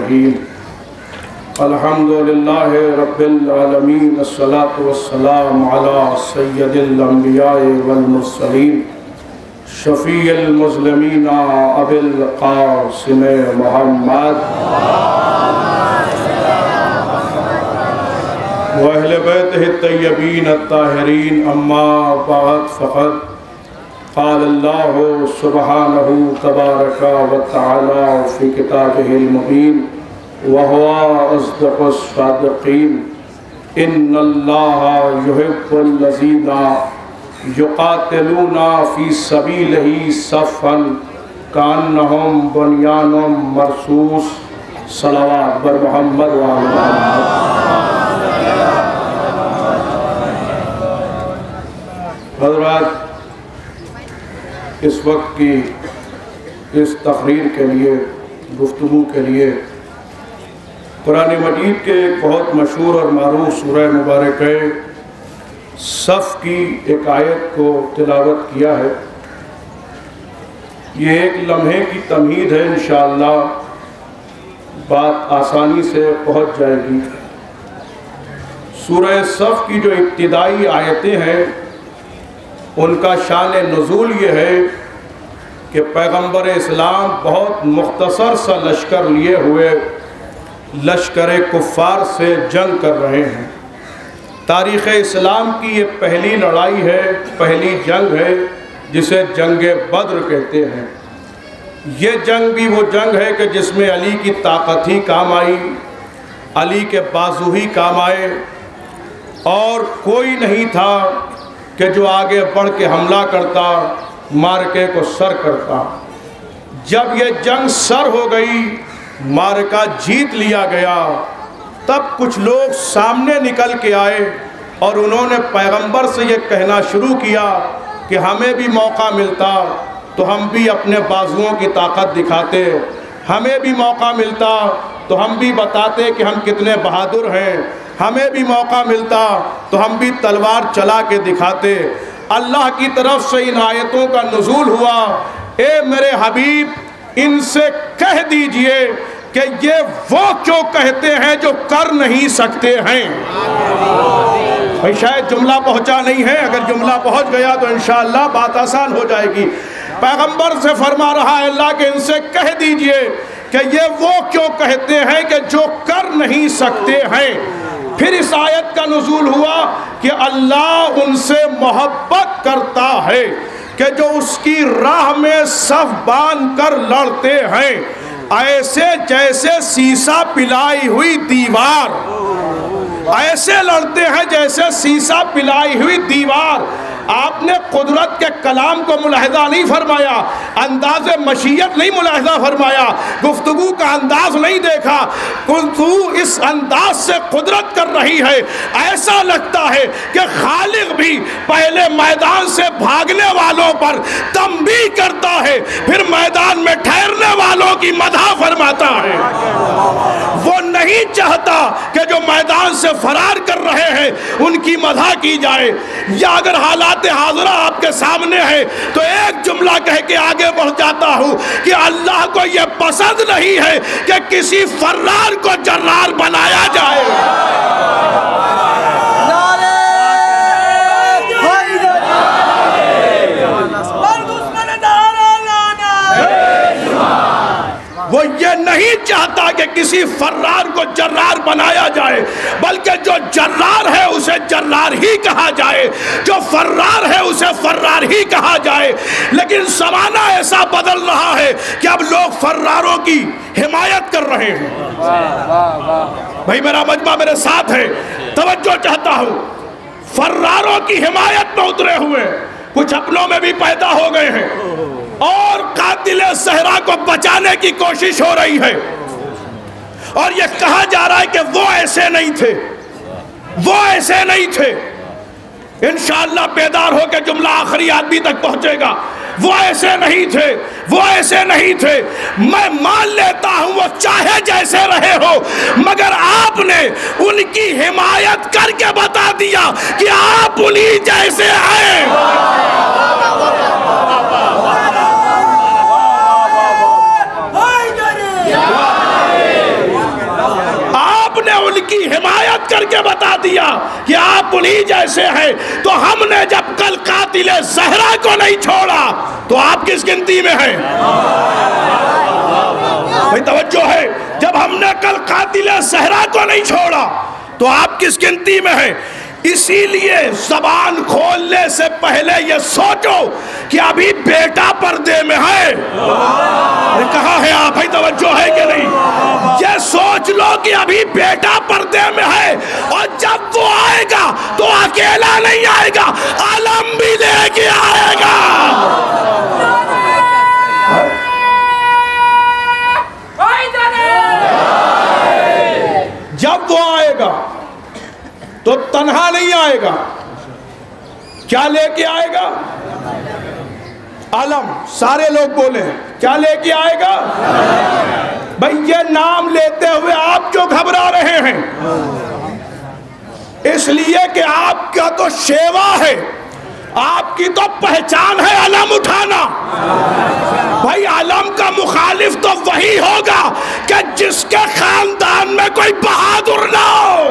الرحیم الحمدللہ رب العالمین الصلاة والسلام علی سید الانبیاء والمرسلین شفیع المظلمین ابی القاسم محمد وأہل بیتہ الطیبین الطاہرین اما بعد فقد قال اللہ سبحانہ تبارک وتعالی فی کتابہ المبین وهو أصدق الصادقين إن الله يحب الذين يقاتلون في سبيله صفا كأنهم بنيان مرصوص صلوات بر محمد وآل محمد۔ حضرات، اس وقت کی اس تقریر کے لیے، گفتگو کے لیے قرآن مجید کے ایک بہت مشہور اور معروف سورہ مبارکہ صف کی ایک آیت کو تلاوت کیا ہے۔ یہ ایک لمحے کی تمہید ہے، انشاءاللہ بات آسانی سے پہنچ جائے گی۔ سورہ صف کی جو ابتدائی آیتیں ہیں ان کا شان نزول یہ ہے کہ پیغمبر اسلام بہت مختصر سا لشکر لیے ہوئے لشکر کفار سے جنگ کر رہے ہیں۔ تاریخ اسلام کی یہ پہلی لڑائی ہے، پہلی جنگ ہے جسے جنگ بدر کہتے ہیں۔ یہ جنگ بھی وہ جنگ ہے کہ جس میں علی کی طاقت ہی کام آئی، علی کے بازو ہی کام آئے، اور کوئی نہیں تھا کہ جو آگے بڑھ کے حملہ کرتا، مارکے کو سر کرتا۔ جب یہ جنگ سر ہو گئی، مارکہ جیت لیا گیا، تب کچھ لوگ سامنے نکل کے آئے اور انہوں نے پیغمبر سے یہ کہنا شروع کیا کہ ہمیں بھی موقع ملتا تو ہم بھی اپنے بازوؤں کی طاقت دکھاتے، ہمیں بھی موقع ملتا تو ہم بھی بتاتے کہ ہم کتنے بہادر ہیں، ہمیں بھی موقع ملتا تو ہم بھی تلوار چلا کے دکھاتے۔ اللہ کی طرف سے ان آیتوں کا نزول ہوا، اے میرے حبیب ان سے کہہ دیجئے کہ یہ وہ کیوں کہتے ہیں جو کر نہیں سکتے ہیں۔ بھئی شاید جملہ پہنچا نہیں ہے، اگر جملہ پہنچ گیا تو انشاءاللہ بات آسان ہو جائے گی۔ پیغمبر سے فرما رہا ہے اللہ کہ ان سے کہہ دیجئے کہ یہ وہ کیوں کہتے ہیں کہ جو کر نہیں سکتے ہیں۔ پھر اس آیت کا نزول ہوا کہ اللہ ان سے محبت کرتا ہے کہ جو اس کی راہ میں صف باندھ کر لڑتے ہیں، ایسے جیسے سیسا پلائی ہوئی دیوار، ایسے لڑتے ہیں جیسے سیسا پلائی ہوئی دیوار۔ آپ نے قدرت کے کلام کو ملاحظہ نہیں فرمایا، انداز مشیت نہیں ملاحظہ فرمایا، گفتگو کا انداز نہیں دیکھا، تو اس انداز سے قدرت کر رہی ہے، ایسا لگتا ہے کہ خالق بھی پہلے میدان سے بھاگنے والوں پر تنبیہ کرتا ہے، پھر میدان میں ٹھہرنے والوں کی مدح فرماتا ہے۔ وہ نہیں چاہتا کہ جو میدان سے فرار کر رہے ہیں ان کی مدح کی جائے۔ یا اگر حالات حاضرہ آپ کے سامنے ہے تو ایک جملہ کہہ کے آگے بڑھ جاتا ہوں کہ اللہ کو یہ پسند نہیں ہے کہ کسی فرار کو جرار بنایا جائے۔ وہ یہ نہیں چاہتا کہ کسی فرار کو جرار بنایا جائے، بلکہ جو جرار ہے اسے جرار ہی کہا جائے، جو فرار ہے اسے فرار ہی کہا جائے۔ لیکن زمانہ ایسا بدل رہا ہے کہ اب لوگ فراروں کی حمایت کر رہے ہیں۔ بھائی میرا مجمع میرے ساتھ ہے، توجہ چاہتا ہوں، فراروں کی حمایت میں اترے ہوئے کچھ اپنوں میں بھی پیدا ہو گئے ہیں، اور قاتل صحرا کو بچانے کی کوشش ہو رہی ہے، اور یہ کہا جا رہا ہے کہ وہ ایسے نہیں تھے، وہ ایسے نہیں تھے۔ انشاءاللہ بیدار ہو کے جملہ آخری آدمی تک پہنچے گا۔ وہ ایسے نہیں تھے، وہ ایسے نہیں تھے۔ میں مان لیتا ہوں وہ چاہے جیسے رہے ہو، مگر آپ نے ان کی حمایت کر کے بتا دیا کہ آپ انہی جیسے ہیں۔ کی حمایت کر کے بتا دیا کہ آپ انہی جیسے ہیں، تو ہم نے جب کل قاتل زہرا کو نہیں چھوڑا تو آپ کس گنتی میں ہیں؟ بھئی توجہ ہے، جب ہم نے کل قاتل زہرا کو نہیں چھوڑا تو آپ کس گنتی میں ہیں؟ اسی لیے زبان کھولنے سے پہلے یہ سوچو کہ ابھی بیٹا پردے میں ہے۔ کہاں ہے آپ؟ بھائی توجہ ہے کہ نہیں؟ یہ سوچ لو کہ ابھی بیٹا پردے میں ہے، اور جب وہ آئے گا تو اکیلا نہیں آئے گا، علم بھی لے کے آئے گا۔ جب وہ آئے گا تو تنہا نہیں آئے گا، کیا لے کے آئے گا؟ علم۔ سارے لوگ بولے کیا لے کے آئے گا؟ بھئی یہ نام لیتے ہوئے آپ کیوں گھبرا رہے ہیں؟ اس لیے کہ آپ کا تو شیوا ہے، آپ کی تو پہچان ہے علم اٹھانا۔ بھائی علم کا مخالف تو وہی ہوگا کہ جس کے خاندان میں کوئی بہادر نہ ہو۔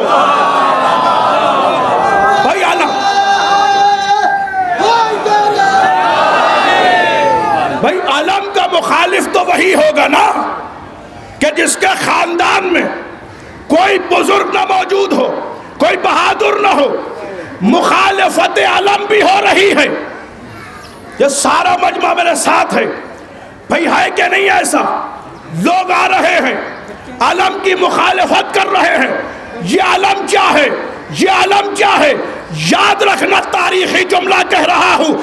بھائی علم، بھائی علم کا مخالف تو وہی ہوگا نا کہ جس کے خاندان میں کوئی بزرگ نہ موجود ہو، کوئی بہادر نہ ہو۔ مخالفت علم بھی ہو رہی ہے، یہ سارا مجمع میرے ساتھ ہے۔ بھئی ہے کہ نہیں ایسا؟ لوگ آ رہے ہیں، علم کی مخالفت کر رہے ہیں۔ یہ علم کیا ہے؟ یہ علم کیا ہے؟ یاد رکھنا، تاریخی جملہ کہہ رہا ہوں،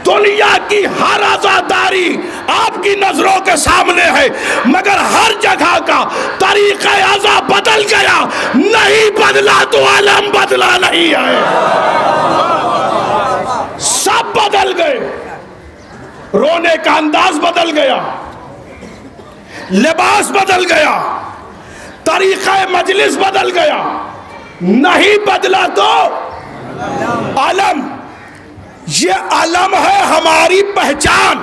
دنیا کی ہر عزاداری آپ کی نظروں کے سامنے ہے، مگر ہر جگہ کا طریقہ عزا بدل گیا، نہیں بدلا تو علم بدلا نہیں ہے۔ سب بدل گئے، رونے کا انداز بدل گیا، لباس بدل گیا، طریقہ مجلس بدل گیا، نہیں بدلا تو علم۔ یہ علم ہے ہماری پہچان۔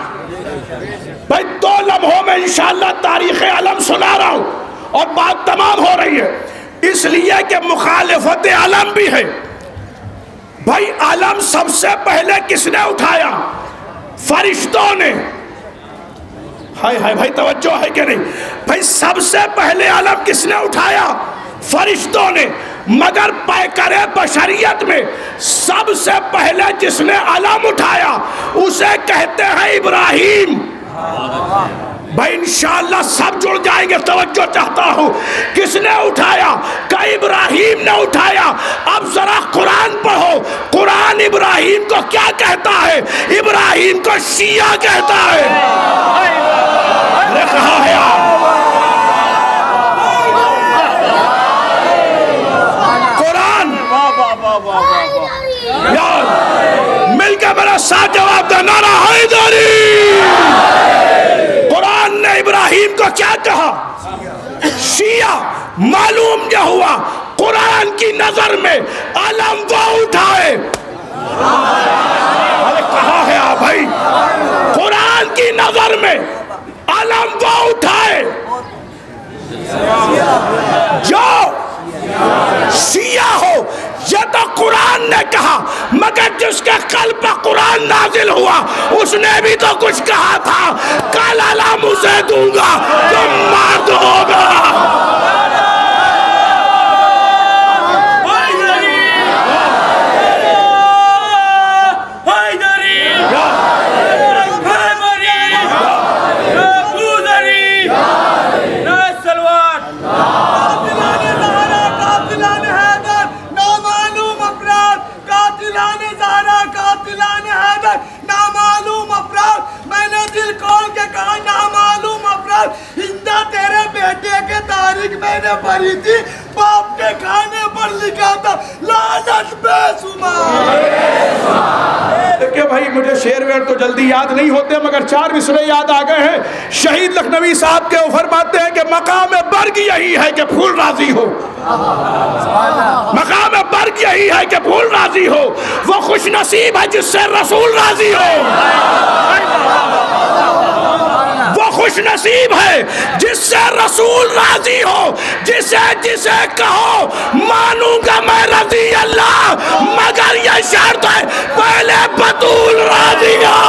بھائی 2 لمحوں میں انشاءاللہ تاریخ علم سنا رہا ہوں اور بات تمام ہو رہی ہے، اس لیے کہ مخالفت علم بھی ہے۔ بھائی علم سب سے پہلے کس نے اٹھایا؟ فرشتوں نے۔ ہائے ہائے، بھائی توجہ ہے کہ نہیں؟ بھائی سب سے پہلے علم کس نے اٹھایا؟ فرشتوں نے۔ مگر پیکر بشریت میں سب سے پہلے جس نے علم اٹھایا اسے کہتے ہیں ابراہیم۔ بھائی انشاءاللہ سب جڑ جائیں گے، توجہ چاہتا ہوں۔ کس نے اٹھایا؟ کہ ابراہیم نے اٹھایا۔ اب ذرا قرآن پڑھو، قرآن ابراہیم کو کیا کہتا ہے؟ ابراہیم کو شیعہ کہتا ہے۔ کہاں ہے آپ؟ مل کے میرا ساتھ جواب دے، نعرہ حیدری۔ قرآن نے ابراہیم کو کیا کہا؟ شیعہ۔ معلوم یہ ہوا قرآن کی نظر میں علم وہ اٹھائے۔ کہاں ہے آپ بھائی؟ قرآن کی نظر میں علم وہ اٹھائے جو شیعہ ہو۔ یہ تو قرآن نے کہا، مگر جس کے قلب پر قرآن نازل ہوا اس نے بھی تو کچھ کہا تھا، کل علم اسے دوں گا تم مرد ہوگا۔ میں نے بھری تھی، باپ کے کھانے پر لکھا تھا لعنت بے شمار۔ کہ بھائی مجھے شعر ویر تو جلدی یاد نہیں ہوتے، مگر 4 مصرے یاد آ گئے ہیں۔ شہید لکھنوی صاحب کے فرماتے ہیں کہ مقام برگ یہی ہے کہ پھول راضی ہو۔ مقام برگ یہی ہے کہ پھول راضی ہو، وہ خوش نصیب ہے جس سے رسول راضی ہو۔ وہ خوش نصیب ہے جس سے رسول راضی ہو، جسے کہو مانوں گا میں رضی اللہ، مگر یہ شرط ہے پہلے بطول راضی ہو۔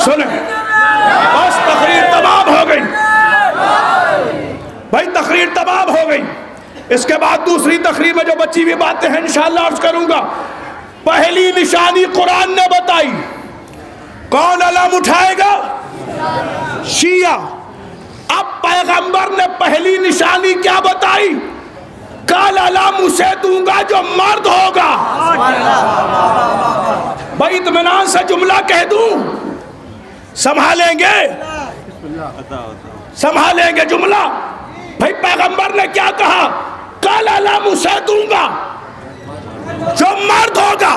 سنیں بس تقریر تمام ہو گئی بھائی، تقریر تمام ہو گئی۔ اس کے بعد دوسری تقریر میں جو بچی ہوئی باتیں ہیں انشاءاللہ عرض کروں گا۔ پہلی نشانی قرآن نے بتائی، کون علم اٹھائے گا؟ شیعہ۔ اب پیغمبر نے پہلی نشانی کیا بتائی؟ کل علم اسے دوں گا جو مرد ہوگا۔ بھائی اطمینان سے جملہ کہہ دوں، سنبھالیں گے جملہ۔ بھائی پیغمبر نے کیا کہا؟ کل علم اسے دوں گا جو مرد ہوگا۔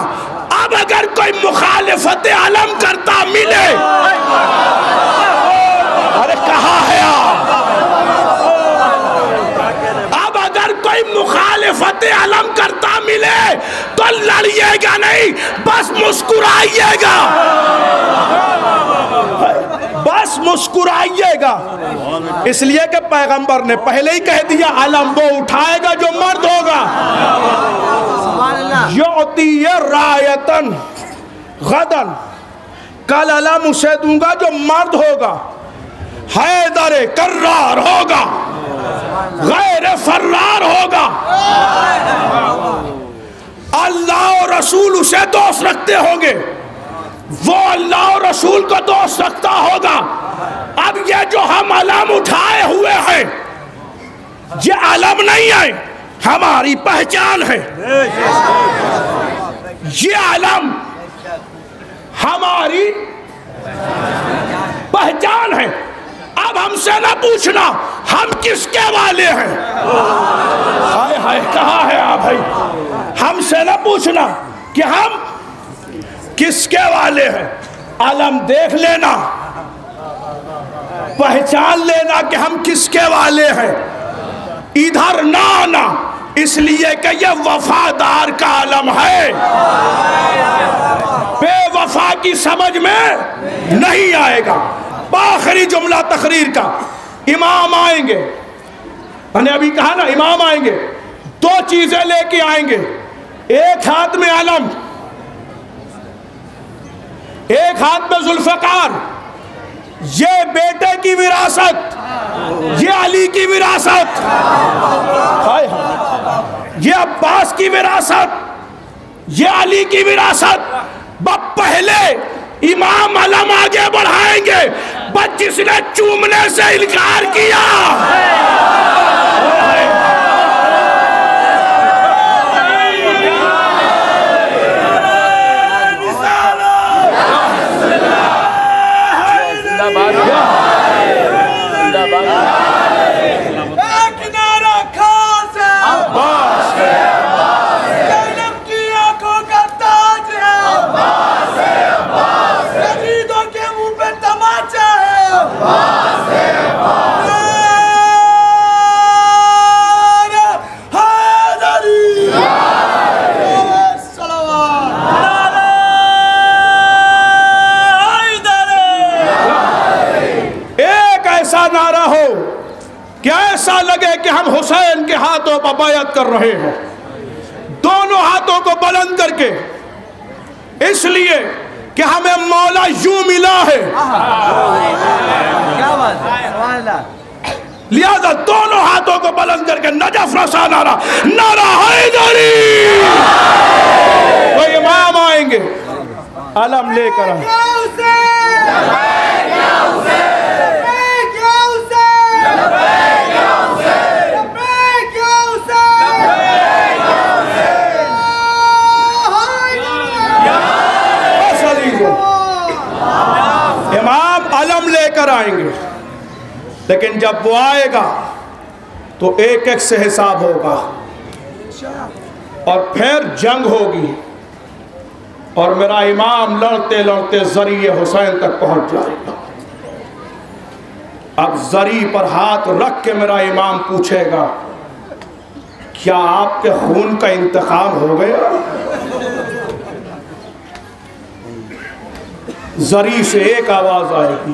اب اگر کوئی مخالفت علم کرتا ملے، ارے کہاں ہے آپ؟ اب اگر کوئی مخالفت علم کرتا ملے تو لڑیے گا نہیں، بس مسکرائیے گا، بس مسکرائیے گا۔ اس لیے کہ پیغمبر نے پہلے ہی کہہ دیا علم وہ اٹھائے گا جو مرد ہوگا۔ یعطی رایتن غدن، کل علم اسے دوں گا جو مرد ہوگا، حیدر کرار ہوگا، غیر فرار ہوگا۔ اللہ اور رسول اسے دوست رکھتے ہوں گے، وہ اللہ اور رسول کو دوست رکھتا ہوگا۔ اب یہ جو ہم علم اٹھائے ہوئے ہیں، یہ علم نہیں ہے، ہماری پہچان ہے۔ یہ علم ہماری پہچان ہے۔ اب ہم سے نہ پوچھنا ہم کس کے والے ہیں، ہائے ہائے کہاں ہے آپ بھائی؟ ہم سے نہ پوچھنا کہ ہم کس کے والے ہیں، علم دیکھ لینا، پہچان لینا کہ ہم کس کے والے ہیں۔ ادھر نہ آنا، اس لیے کہ یہ وفادار کا علم ہے، بے وفا کی سمجھ میں نہیں آئے گا۔ آخری جملہ تقریر کا، امام آئیں گے، میں نے ابھی کہا نا امام آئیں گے، دو چیزیں لے کے آئیں گے، ایک ہاتھ میں علم، ایک ہاتھ میں ذوالفقار۔ یہ بیٹے کی وراثت، یہ علی کی وراثت، یہ عباس کی وراثت، یہ علی کی وراثت۔ پہلے امام علم آگے بڑھائیں گے، بس جس نے چومنے سے انکار کیا نعرہ ہو کہ ایسا لگے کہ ہم حسین کے ہاتھوں پر بیعت کر رہے ہیں، دونوں ہاتھوں کو بلند کر کے، اس لیے کہ ہمیں مولا یوں ملا ہے، لہذا دونوں ہاتھوں کو بلند کر کے نجف رسا نعرہ، نعرہ حیدری۔ وہ امام آئیں گے، علم لے کر آئیں آئیں گے، لیکن جب وہ آئے گا تو ایک ایک سے حساب ہوگا اور پھر جنگ ہوگی، اور میرا امام لڑتے لڑتے ذریع حسین تک پہنچ جائے گا۔ اب ذریع پر ہاتھ رکھ کے میرا امام پوچھے گا کیا آپ کے خون کا انتقام ہو گیا؟ زری سے ایک آواز آئے گی،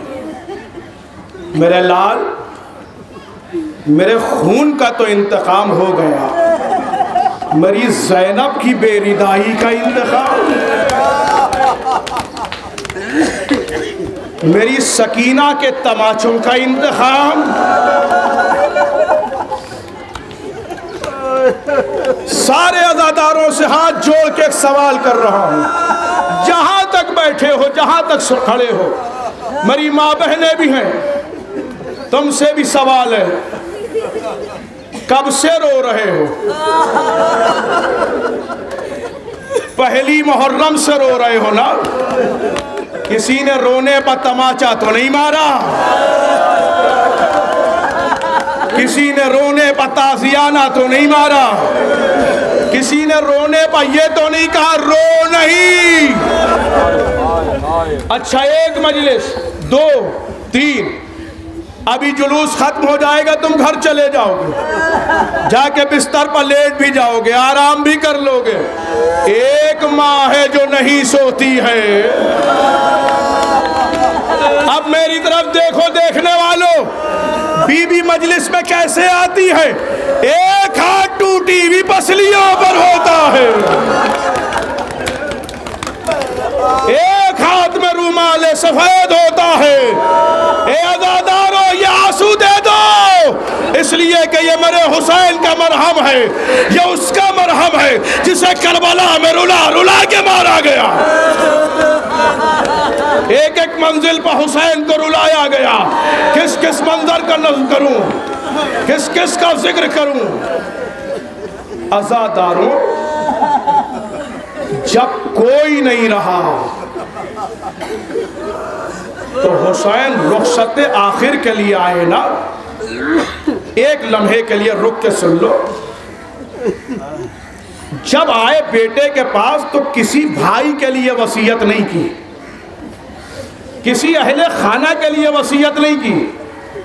میرے لال میرے خون کا تو انتقام ہو گیا، میری زینب کی بے ردائی کا انتقام، میری سکینہ کے تماچوں کا انتقام۔ سارے عزاداروں سے ہاتھ جوڑ کے ایک سوال کر رہا ہوں، جہاں تک بیٹھے ہو، جہاں تک کھڑے ہو، میری ماں بہنیں بھی ہیں، تم سے بھی سوال ہے، کب سے رو رہے ہو؟ پہلی محرم سے رو رہے ہو نا؟ کسی نے رونے پر تماچا تو نہیں مارا؟ کسی نے رونے پر تازیانہ تو نہیں مارا؟ کسی نے رونے پر یہ تو نہیں کہا رو نہیں؟ اچھا ایک مجلس، دو، تین، ابھی جلوس ختم ہو جائے گا، تم گھر چلے جاؤ گے، جا کے بستر پر لیٹ بھی جاؤ گے، آرام بھی کر لو گے۔ ایک ماں ہے جو نہیں سوتی ہے۔ اب میری طرف دیکھو دیکھنے والوں، بی بی مجلس میں کیسے آتی ہے؟ ایک ہاتھ ٹوٹی ہوئی پسلیوں پر ہوتا ہے، ایک ہاتھ میں رومال سفید ہوتا ہے۔ اے عزادارو یہ آنسو دے دو، اس لیے کہ یہ میرے حسین کا مرہم ہے، یہ اس کا مرہم ہے جسے کربلا میں رلا رلا کے مارا گیا۔ ایک ایک منزل پر حسین کو رلایا گیا۔ کس کس منظر کا نظر کروں، کس کس کا ذکر کروں؟ عزاداروں، جب کوئی نہیں رہا تو حسین رخصت آخر کے لیے آئے نا، ایک لمحے کے لیے رک کے سن لو۔ جب آئے بیٹے کے پاس تو کسی بھائی کے لیے وصیت نہیں کی، کسی اہل خانہ کے لیے وصیت نہیں کی،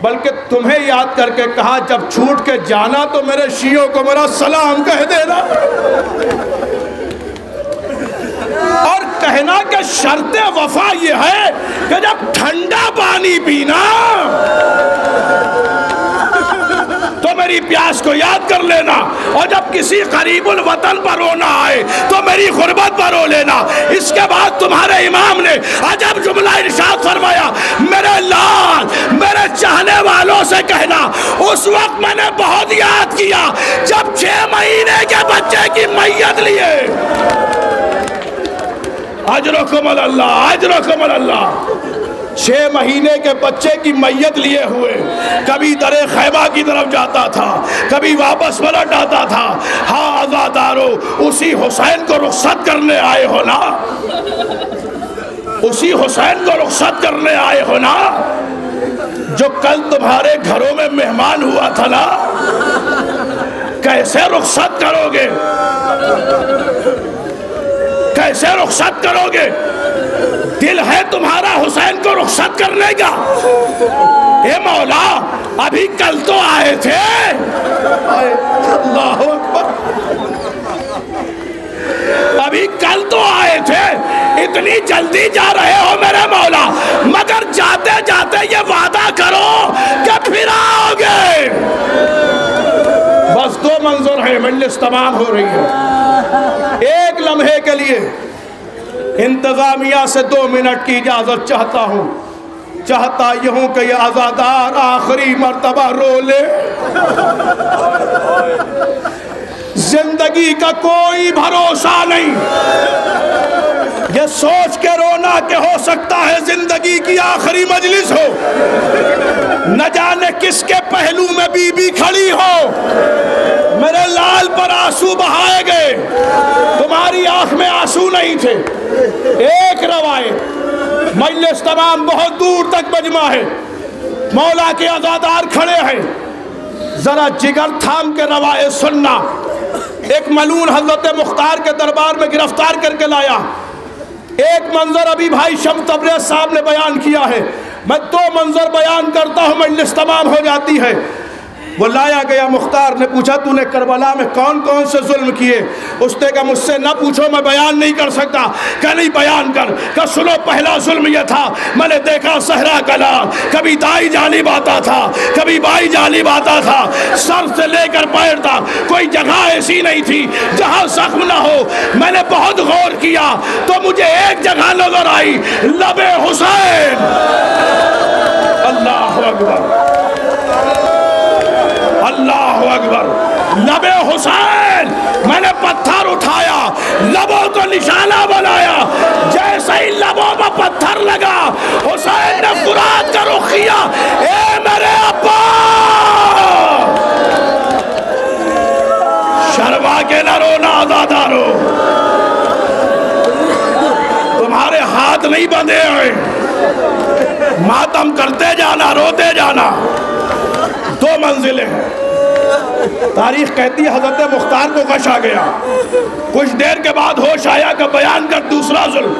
بلکہ تمہیں یاد کر کے کہا جب چھوٹ کے جانا تو میرے شیعوں کو میرا سلام کہہ دینا، اور کہنا کہ شرط وفا یہ ہے کہ جب ٹھنڈا پانی پینا تو میری پیاس کو یاد کر لینا، اور جب کسی قریب الوطن پر رونا آئے تو میری غربت پر رو لینا۔ اس کے بعد تمہارے امام نے عجب جملہ ارشاد فرمایا، میرے لال میرے چاہنے والوں سے کہنا اس وقت میں نے بہت یاد کیا جب 6 مہینے کے بچے کی میت لیے۔ اجرکم اللہ، اجرکم اللہ۔ 6 مہینے کے بچے کی میت لیے ہوئے کبھی در خیمہ کی طرف جاتا تھا، کبھی واپس پلٹ آتا تھا۔ ہاں عزادارو، اسی حسین کو رخصت کرنے آئے ہو نا، اسی حسین کو رخصت کرنے آئے ہو نا جو کل تمہارے گھروں میں مہمان ہوا تھا نا۔ کیسے رخصت کرو گے؟ کیسے رخصت کرو گے؟ دل ہے تمہارا حسین کو رخصت کرنے کا؟ اے مولا ابھی کل تو آئے تھے۔ اللہ اکبر، ابھی کل تو آئے تھے، اتنی جلدی جا رہے ہو میرے مولا؟ مگر جاتے جاتے یہ وعدہ کرو کہ پھر آؤ گے۔ بس 2 منظر ہیں، مجلس تمام ہو رہی ہے۔ ایک لمحے کے لیے انتظامیہ سے 2 منٹ کی اجازت چاہتا ہوں، چاہتا یہ ہوں کہ یہ عزادار آخری مرتبہ رو لے۔ زندگی کا کوئی بھروسہ نہیں، یہ سوچ کے رونا کہ ہو سکتا ہے زندگی کی آخری مجلس ہو، نہ جانے کس کے پہلو میں بی بی کھڑی ہو۔ میرے لال پر آنسو بہائے گئے، تمہاری آنکھ میں آنسو نہیں تھے۔ ایک روایت، مجلس تمام بہت دور تک مجمع ہے، مولا کے عزادار کھڑے ہیں، ذرا جگر تھام کے روایت سننا۔ ایک ملعون حضرت مختار کے دربار میں گرفتار کر کے لایا۔ ایک منظر ابھی بھائی شمس تبریز صاحب نے بیان کیا ہے، میں 2 منظر بیان کرتا ہوں، مجلس تمام ہو جاتی ہے۔ وہ لایا گیا، مختار نے پوچھا تو نے کربلا میں کون کون سے ظلم کیے؟ اس نے کہا مجھ سے نہ پوچھو، میں بیان نہیں کر سکتا۔ کہ نہیں بیان کر۔ کہ سنو، پہلا ظلم یہ تھا میں نے دیکھا صحرا کلا، کبھی دائی جانب آتا تھا کبھی بائی جانب آتا تھا، سر سے لے کر پیر تک کوئی جگہ ایسی نہیں تھی جہاں زخم نہ ہو۔ میں نے بہت غور کیا تو مجھے ایک جگہ نظر آئی، لب حسین۔ اللہ اکبر، اللہ اکبر، لب حسین۔ میں نے پتھر اٹھایا، لبوں کو نشانہ بنایا، جیسے ہی لبوں میں پتھر لگا حسین نے فرات کا رخ کیا، اے میرے ابا، شرما کے نہ رونا آزادارو، تمہارے ہاتھ نہیں بندھے ہوئے، ماتم کرتے جانا، روتے جانا۔ دو منزلیں ہیں۔ تاریخ کہتی ہے حضرت مختار کو غش آ گیا، کچھ دیر کے بعد ہوش آیا کہ بیان کر دوسرا ظلم۔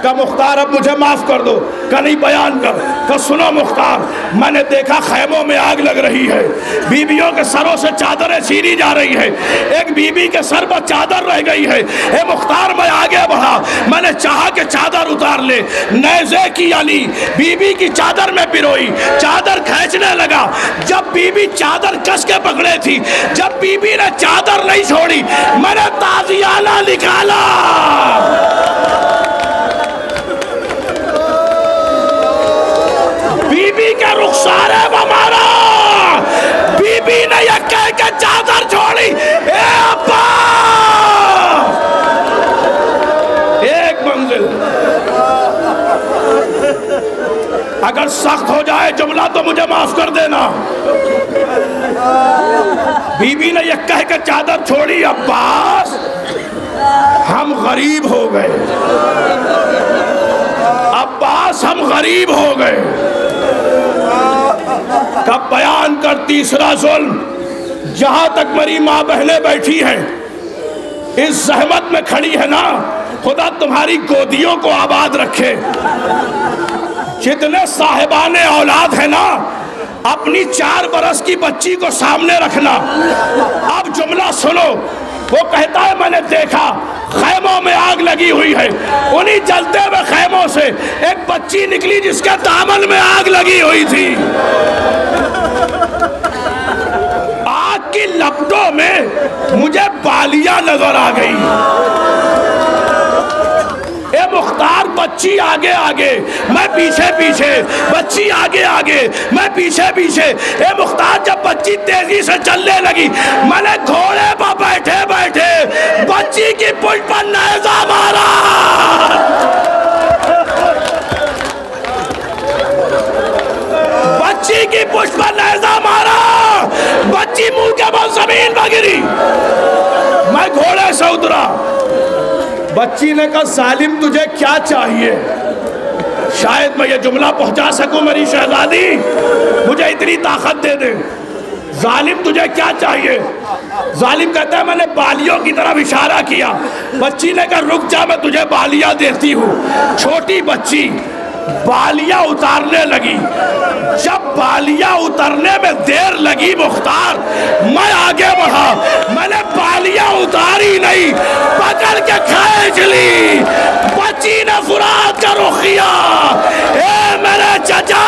کہ مختار اب مجھے معاف کر دو۔ کہ نہیں بیان کر۔ کہ سنو مختار، میں نے دیکھا خیموں میں آگ لگ رہی ہے، بیویوں کے سروں سے چادریں چیری جا رہی ہے، ایک بیوی کے سر پر چادر رہ گئی ہے۔ اے مختار، میں آگے بڑھا، میں نے چاہا کہ چادر اتار لے، نیزے کی علی بیوی کی چادر میں پروئی، چادر کھینچنے لگا۔ جب بیوی چادر کس کے پکڑے تھی، جب بیوی نے چادر نہیں چھوڑی، میں نے تازیانہ نکالا۔ بیوی کے رخسار ہمارا، بیوی نے یہ کہہ کے چادر چھوڑی، اے ابا۔ ایک منزل، اگر سخت ہو جائے جملہ تو مجھے معاف کر دینا۔ بی بی نے یہ کہہ کے چادر چھوڑی، عباس ہم غریب ہو گئے، عباس ہم غریب ہو گئے۔ کب بیان کر تیسرا ظلم، جہاں تک میری ماں بہنیں بیٹھی ہیں، اس زحمت میں کھڑی ہے نا، خدا تمہاری گودیوں کو آباد رکھے۔ جتنے صاحبان اولاد ہیں نا، اپنی 4 برس کی بچی کو سامنے رکھنا۔ اب جملہ سنو، وہ کہتا ہے میں نے دیکھا خیموں میں آگ لگی ہوئی ہے، انہی جلتے ہوئے خیموں سے ایک بچی نکلی جس کے دامن میں آگ لگی ہوئی تھی۔ آگ کی لپٹوں میں مجھے بالیاں نظر آ گئی۔ اے مختار، بچی آگے آگے میں پیچھے پیچھے، بچی آگے آگے میں پیچھے پیچھے۔ اے مختار، جب بچی تیزی سے چلنے لگی، میں نے گھوڑے پر بیٹھے بیٹھے بچی کی پشت پر نیزہ مارا۔ بچی کی پشت پر نیزہ مارا، بچی منہ کے بل زمین پر گری۔ میں گھوڑے سے اترا، بچی نے کہا ظالم تجھے کیا چاہیے؟ شاید میں یہ جملہ پہنچا سکوں میری شہزادی، مجھے اتنی طاقت دے دے۔ ظالم تجھے کیا چاہیے؟ ظالم کہتا ہے میں نے بالیوں کی طرف اشارہ کیا۔ بچی نے کہا رک جا، میں تجھے بالیاں دیتی ہوں۔ چھوٹی بچی بالیاں اتارنے لگی۔ جب بالیاں اترنے میں دیر لگی مختار، میں آگے بڑھا، میں نے بالیاں اتاری نہیں، پکڑ کے کھینچ لی۔ بچی نے فرات کا رخ کیا، اے میرے چچا،